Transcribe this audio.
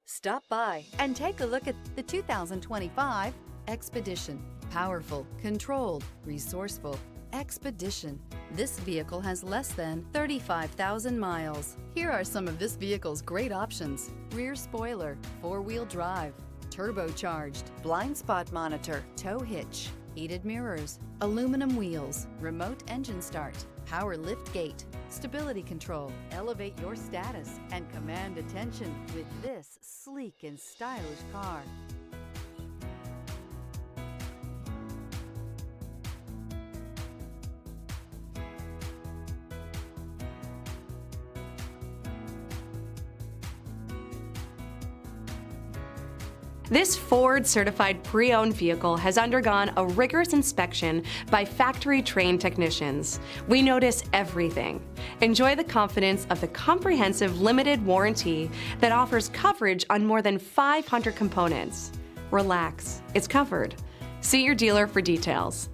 Stop by and take a look at the 2025 Expedition. Powerful, controlled, resourceful. Expedition. This vehicle has less than 35,000 miles. Here are some of this vehicle's great options: rear spoiler, four-wheel drive, turbocharged, blind spot monitor, tow hitch, heated mirrors, aluminum wheels, remote engine start, power lift gate, stability control. Elevate your status and command attention with this sleek and stylish car. This Ford-certified pre-owned vehicle has undergone a rigorous inspection by factory-trained technicians. We notice everything. Enjoy the confidence of the comprehensive limited warranty that offers coverage on more than 500 components. Relax, it's covered. See your dealer for details.